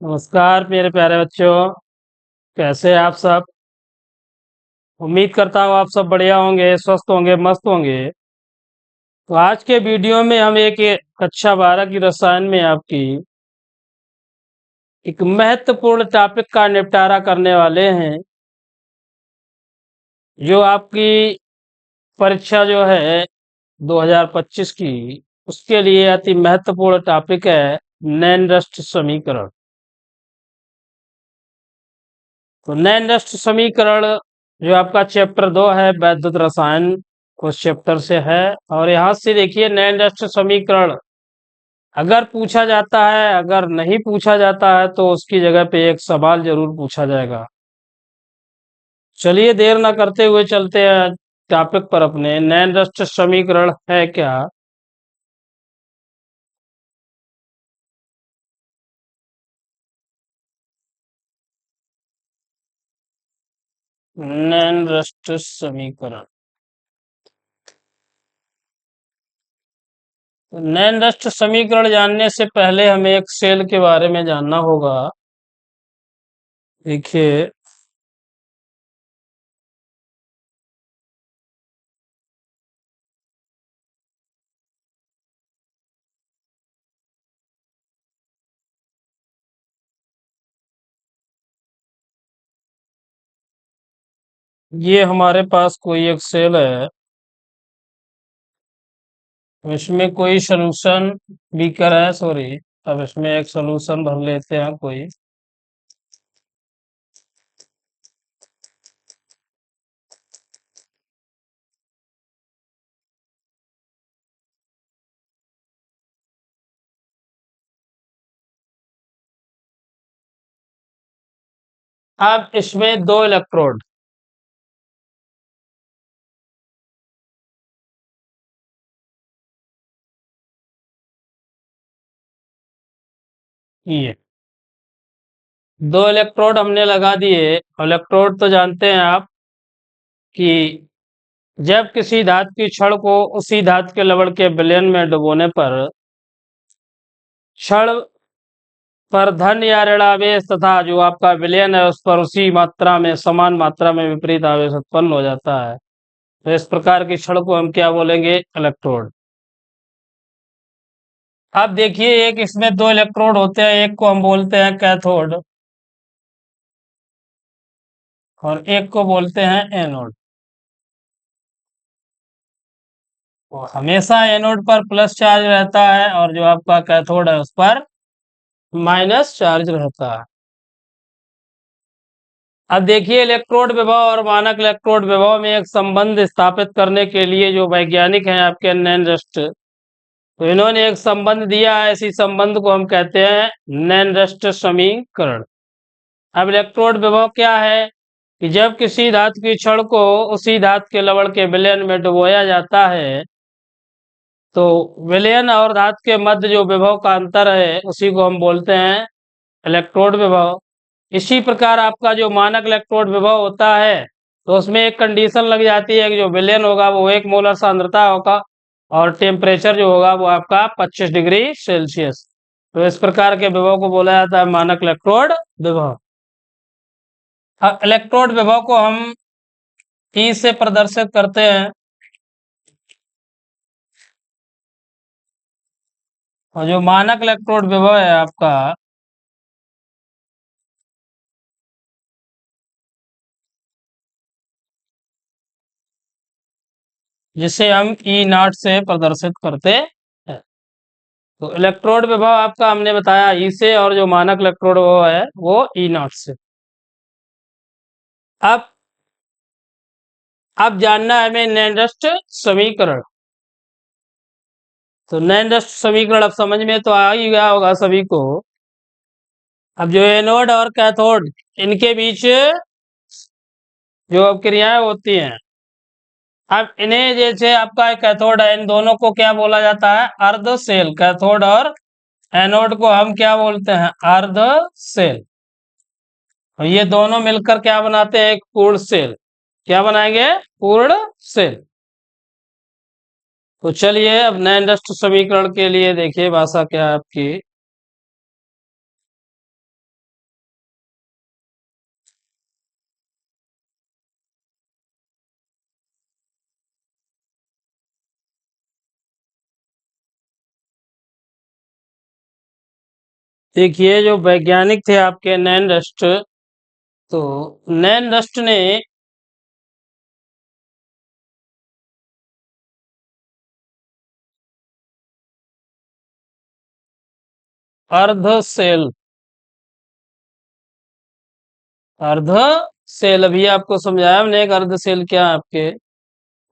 नमस्कार मेरे प्यारे बच्चों। कैसे हैं आप सब? उम्मीद करता हूँ आप सब बढ़िया होंगे, स्वस्थ होंगे, मस्त होंगे। तो आज के वीडियो में हम एक कक्षा 12 की रसायन में आपकी एक महत्वपूर्ण टॉपिक का निपटारा करने वाले हैं, जो आपकी परीक्षा जो है 2025 की, उसके लिए अति महत्वपूर्ण टॉपिक है नैनरस्ट समीकरण। तो नैनरस्ट समीकरण जो आपका चैप्टर 2 है, वैद्युत रसायन, उस चैप्टर से है। और यहाँ से देखिए, नैनरस्ट समीकरण अगर पूछा जाता है, अगर नहीं पूछा जाता है तो उसकी जगह पे एक सवाल जरूर पूछा जाएगा। चलिए देर ना करते हुए चलते हैं टॉपिक पर अपने। नैनरस्ट समीकरण है क्या? नैनरस्ट समीकरण। नैनरस्ट समीकरण जानने से पहले हमें एक सेल के बारे में जानना होगा। देखिए, ये हमारे पास कोई एक सेल है, इसमें कोई सॉल्यूशन बीकर है, सॉरी। अब इसमें एक सॉल्यूशन भर लेते हैं कोई। अब इसमें दो इलेक्ट्रोड, ये दो इलेक्ट्रोड हमने लगा दिए। इलेक्ट्रोड तो जानते हैं आप कि जब किसी धातु की छड़ को उसी धातु के लवण के विलयन में डुबोने पर छड़ पर धन या ऋण आवेश तथा जो आपका विलयन है उस पर उसी मात्रा में, समान मात्रा में विपरीत आवेश उत्पन्न हो जाता है। तो इस प्रकार की छड़ को हम क्या बोलेंगे? इलेक्ट्रोड। अब देखिए, एक इसमें दो इलेक्ट्रोड होते हैं, एक को हम बोलते हैं कैथोड और एक को बोलते हैं एनोड। तो हमेशा एनोड पर प्लस चार्ज रहता है और जो आपका कैथोड है उस पर माइनस चार्ज रहता है। अब देखिए, इलेक्ट्रोड विभव और मानक इलेक्ट्रोड विभव में एक संबंध स्थापित करने के लिए जो वैज्ञानिक हैं आपके नैनरस्ट, तो इन्होंने एक संबंध दिया है। इसी संबंध को हम कहते हैं नैनरस्ट समीकरण। अब इलेक्ट्रोड विभव क्या है कि जब किसी धातु की छड़ को उसी धातु के लवण के विलयन में डुबोया जाता है, तो विलयन और धातु के मध्य जो विभव का अंतर है उसी को हम बोलते हैं इलेक्ट्रोड विभव। इसी प्रकार आपका जो मानक इलेक्ट्रोड विभव होता है, तो उसमें एक कंडीशन लग जाती है कि जो विलयन होगा वो 1 मोलर सांद्रता होगा और टेम्परेचर जो होगा वो आपका 25 डिग्री सेल्सियस। तो इस प्रकार के विभव को बोला जाता है मानक इलेक्ट्रोड विभव। इलेक्ट्रोड विभव को हम ई से प्रदर्शित करते हैं, और जो मानक इलेक्ट्रोड विभव है आपका, जिसे हम ई नॉट से प्रदर्शित करते हैं। तो इलेक्ट्रोड विभव आपका हमने बताया ई से, और जो मानक इलेक्ट्रोड विभव है वो ई नॉट से। अब जानना है हमें नैनरस्ट समीकरण। तो नैनरस्ट समीकरण अब समझ में तो आ ही गया होगा सभी को। अब जो एनोड और कैथोड, इनके बीच जो अब क्रियाएं होती हैं, अब इन्हें जैसे आपका एक कैथोड है, इन दोनों को क्या बोला जाता है? अर्ध सेल। कैथोड और एनोड को हम क्या बोलते हैं? अर्ध सेल। और ये दोनों मिलकर क्या बनाते हैं? एक पूर्ण सेल। क्या बनाएंगे? पूर्ण सेल। तो चलिए, अब नैनरस्ट समीकरण के लिए देखिए भाषा क्या है आपकी। देखिए जो वैज्ञानिक थे आपके नैन रस्ट, तो नैन रस्ट ने अर्ध सेल अर्ध सेल अभी आपको समझाया हमने एक अर्ध सेल क्या है आपके।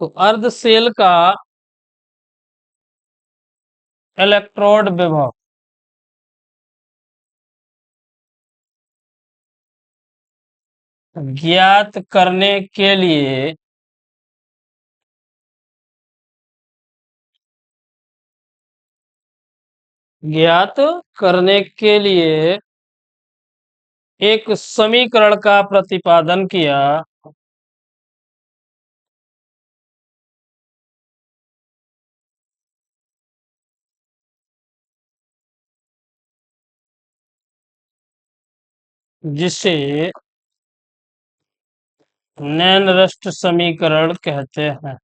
तो अर्ध सेल का इलेक्ट्रोड विभव ज्ञात करने के लिए ज्ञात करने के लिए एक समीकरण का प्रतिपादन किया, जिसे नैन रस्ट समीकरण कहते हैं।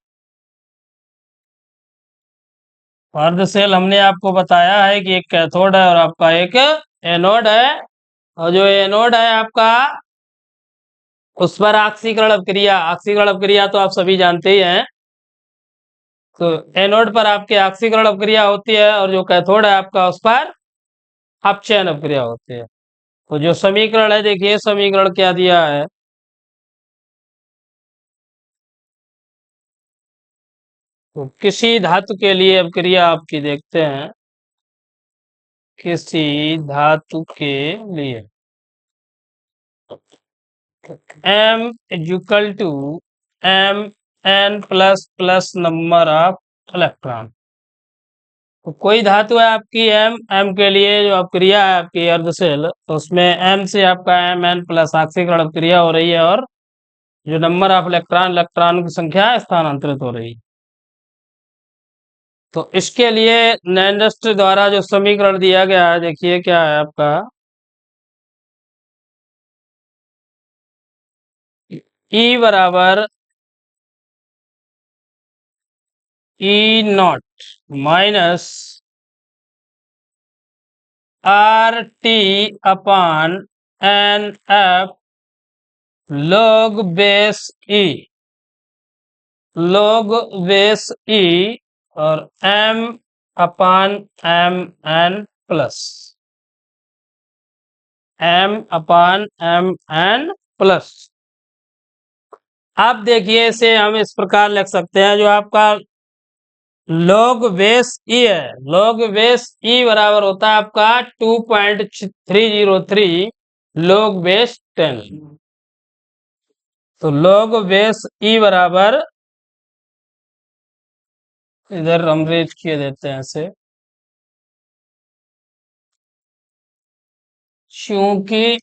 अर्ध सेल हमने आपको बताया है कि एक कैथोड है और आपका एक एनोड है, और जो एनोड है आपका उस पर ऑक्सीकरण अपक्रिया तो आप सभी जानते ही हैं। तो एनोड पर आपके ऑक्सीकरण अपक्रिया होती है और जो कैथोड है आपका उस पर अपचयन अपक्रिया होती है। तो जो समीकरण है देखिए समीकरण क्या दिया है। तो किसी धातु के लिए अपक्रिया आपकी देखते हैं, किसी धातु के लिए m equal to m n plus plus number of electron. तो कोई धातु है आपकी m के लिए जो अपक्रिया है आपकी अर्धसेल, तो उसमें m से आपका m n प्लस ऑक्सीकरण अपक्रिया हो रही है और जो नंबर ऑफ इलेक्ट्रॉन की संख्या स्थानांतरित हो रही है। तो इसके लिए नैनडस्ट द्वारा जो समीकरण दिया गया है देखिए क्या है आपका, E बराबर E0 माइनस RT अपान NF log बेस E और M अपान MN प्लस आप देखिए इसे हम इस प्रकार लिख सकते हैं, जो आपका log बेस E है, log बेस E बराबर होता है आपका 2.303 log बेस 10। तो log बेस E बराबर, इधर हम रेज किए देते हैं इसे, क्योंकि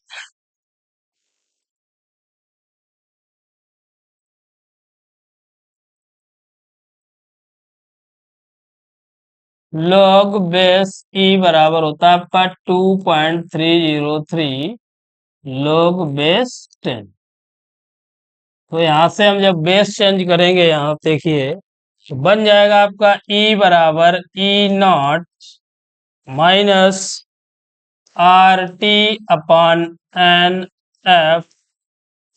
log बेस E बराबर होता है आपका 2.303 log बेस 10। तो यहां से हम जब बेस चेंज करेंगे यहाँ देखिए, तो बन जाएगा आपका E बराबर E0 माइनस RT अपान NF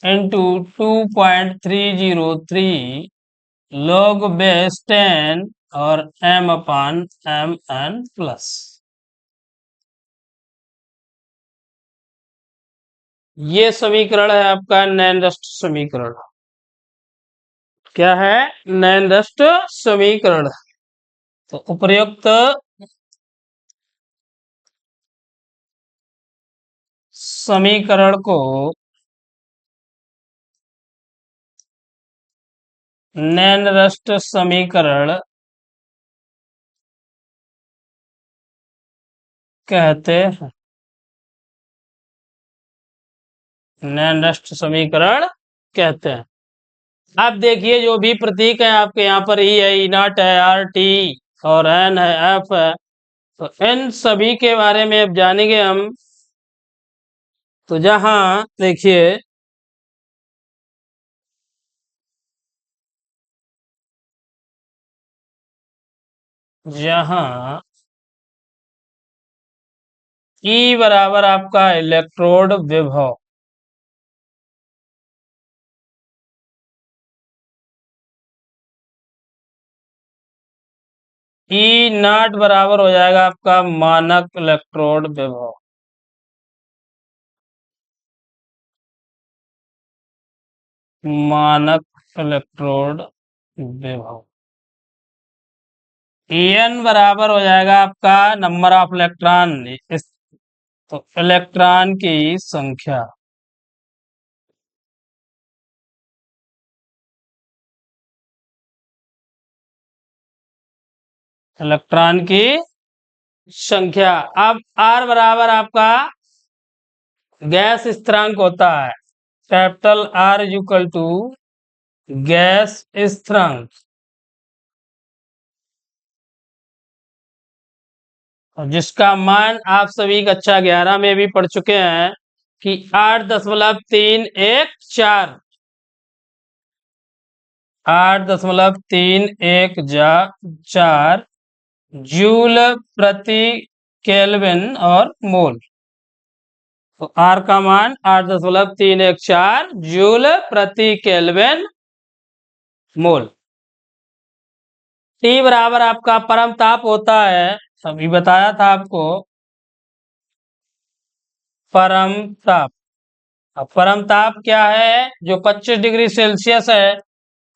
इंटू 2.303 log बेस 10 और M अपान MN प्लस। ये समीकरण है आपका नैनडस्ट समीकरण। क्या है? नैनडस्ट समीकरण। तो उपर्युक्त समीकरण को नैनडस्ट समीकरण कहते हैं। नैनडस्ट समीकरण कहते हैं। आप देखिए जो भी प्रतीक है आपके यहाँ पर ई है, ई नॉट है, आर टी और एन है, एफ है, तो इन सभी के बारे में अब जानेंगे हम। तो जहां देखिए जहां ई बराबर आपका इलेक्ट्रोड विभव, ई नॉट बराबर हो जाएगा आपका मानक इलेक्ट्रोड विभव। मानक इलेक्ट्रोड विभव En बराबर हो जाएगा आपका नंबर ऑफ इलेक्ट्रॉन, इस तो इलेक्ट्रॉन की संख्या, इलेक्ट्रॉन की संख्या। अब R बराबर आपका गैस स्थिरांक होता है, कैपिटल R इक्वल टू गैस स्थिरांक, और जिसका मान आप सभी कक्षा 11 में भी पढ़ चुके हैं कि 8.314, 8.314 जूल प्रति केल्विन और मोल। तो आर का मान 8.314 जूल प्रति केल्विन मोल। टी बराबर आपका परम ताप होता है, अभी बताया था आपको, परम ताप। अब परम ताप क्या है, जो 25 डिग्री सेल्सियस है,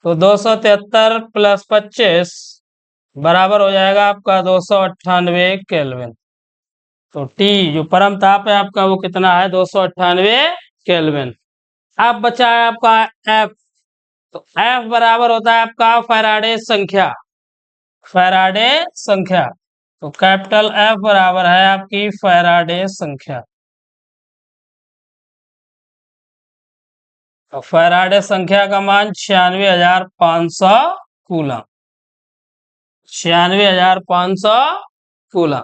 तो 273 प्लस 25 बराबर हो जाएगा आपका 298 केल्विन। तो टी जो परम ताप है आपका वो कितना है, 298 केल्विन। अब बचा है आपका एफ, तो एफ बराबर होता है आपका फैराडे संख्या, फैराडे संख्या। तो कैपिटल एफ बराबर है आपकी फैराडे संख्या। तो फैराडे संख्या का मान 96,500 कूलम, 96,500 कूलम।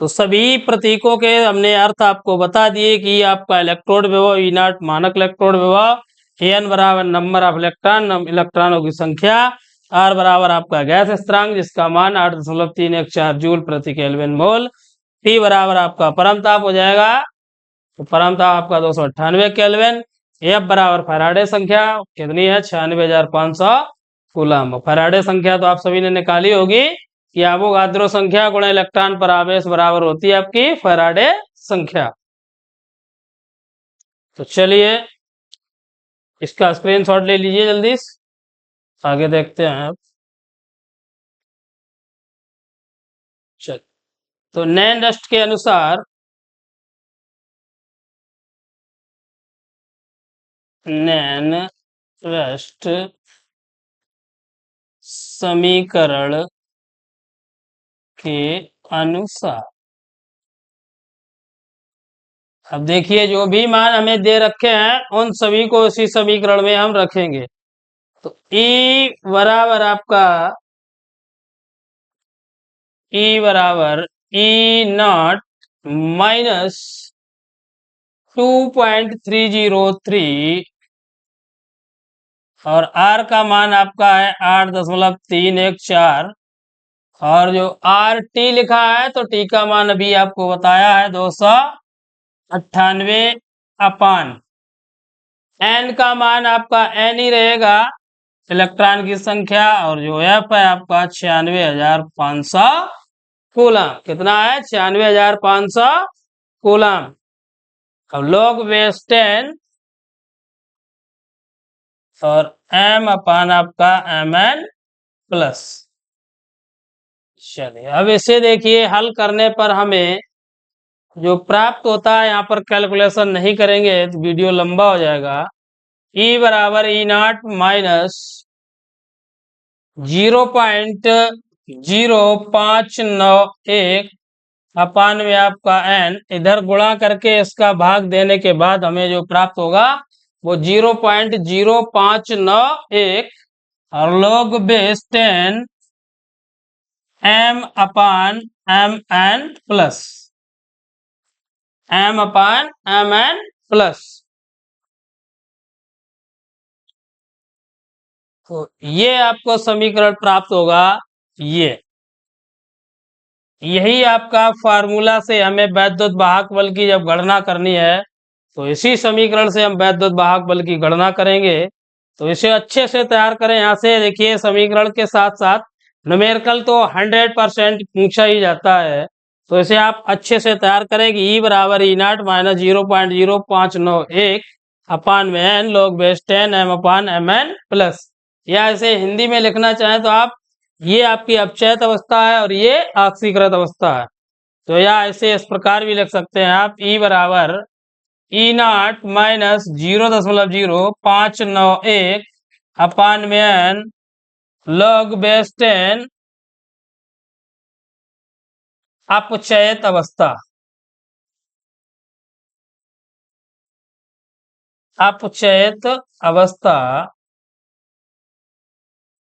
तो सभी प्रतीकों के हमने अर्थ आपको बता दिए कि आपका इलेक्ट्रोड विभव ई नॉट मानक इलेक्ट्रोड विभव, एन बराबर नंबर ऑफ इलेक्ट्रॉन, इलेक्ट्रॉनों की संख्या, आर बराबर आपका गैस स्थिरांक जिसका मान 8.314 जूल प्रति केल्विन मोल, टी बराबर आपका परम ताप हो जाएगा, तो परम ताप आपका 298 केल्विन, एफ बराबर फैराडे संख्या कितनी है, 96,500 कूलम। फैराडे संख्या तो आप सभी ने निकाली होगी कि एवोगाद्रो संख्या गुणा इलेक्ट्रॉन पर आवेश बराबर होती है आपकी फैराडे संख्या। तो चलिए इसका स्क्रीनशॉट ले लीजिए जल्दी से, आगे देखते हैं आप। चल, तो नैन डस्ट के अनुसार, नैन डस्ट समीकरण के अनुसार, अब देखिए जो भी मान हमें दे रखे हैं उन सभी को इसी समीकरण में हम रखेंगे। तो E बराबर आपका, E बराबर E नॉट माइनस 2.303 और R का मान आपका है 8.314, और जो RT लिखा है तो T का मान अभी आपको बताया है 298 अपान, N का मान आपका N ही रहेगा, इलेक्ट्रॉन की संख्या, और जो F है आपका 96,500 कूलम। कितना है, 96,500 कूलम। अब लॉग बेस 10 और M अपान आपका Mn प्लस। चलिए अब इसे देखिए, हल करने पर हमें जो प्राप्त होता है, यहाँ पर कैलकुलेशन नहीं करेंगे तो वीडियो लंबा हो जाएगा। E बराबर ई नॉट माइनस 0.0591 अपान में आपका n, इधर गुणा करके इसका भाग देने के बाद हमें जो प्राप्त होगा वो 0.0591 और log बेस 10 m अपान mn प्लस, m अपान mn प्लस। तो ये आपको समीकरण प्राप्त होगा, ये यही आपका फार्मूला से हमें वैद्युत वाहक बल की जब गणना करनी है तो इसी समीकरण से हम वैद्युत वाहक बल की गणना करेंगे। तो इसे अच्छे से तैयार करें। यहाँ से देखिए समीकरण के साथ साथ न्यूमेरिकल तो 100% पूछा ही जाता है, तो इसे आप अच्छे से तैयार करें कि E बराबर E0 माइनस 0.0591 अपान में एन लॉग बेस 10 m अपान mn प्लस, या इसे हिंदी में लिखना चाहें तो आप, ये आपकी अपचयित अवस्था है और ये ऑक्सीकृत अवस्था है, तो या इसे इस प्रकार भी लिख सकते हैं आप E बराबर E0 माइनस 0.0591 अपान में एन लॉग बेस 10 अपचयित अवस्था, अपचयित अवस्था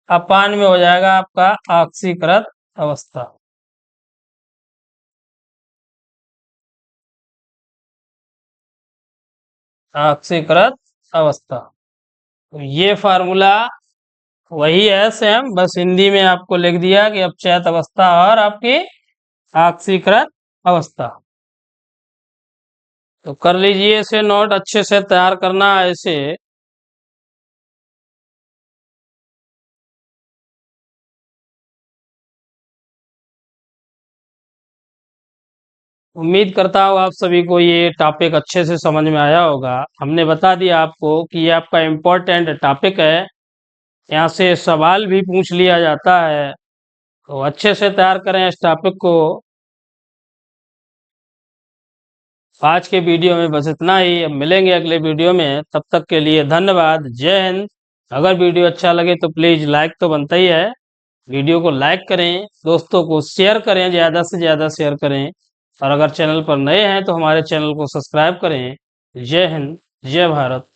अपान में हो जाएगा आपका ऑक्सीकृत अवस्था। ऑक्सीकृत अवस्था, तो ये फार्मूला वही है सेम, बस हिंदी में आपको लिख दिया कि अपचयित अवस्था और आपकी ऑक्सीकृत अवस्था। तो कर लीजिए इसे नोट, अच्छे से तैयार करना है इसे। उम्मीद करता हूँ आप सभी को ये टॉपिक अच्छे से समझ में आया होगा। हमने बता दिया आपको कि ये आपका इम्पोर्टेंट टॉपिक है, यहाँ से सवाल भी पूछ लिया जाता है, तो अच्छे से तैयार करें इस टॉपिक को। आज के वीडियो में बस इतना ही, अब मिलेंगे अगले वीडियो में, तब तक के लिए धन्यवाद, जय हिंद। अगर वीडियो अच्छा लगे तो प्लीज़ लाइक तो बनता ही है, वीडियो को लाइक करें, दोस्तों को शेयर करें, ज़्यादा से ज़्यादा शेयर करें, और अगर चैनल पर नए हैं तो हमारे चैनल को सब्सक्राइब करें। जय हिंद, जय भारत।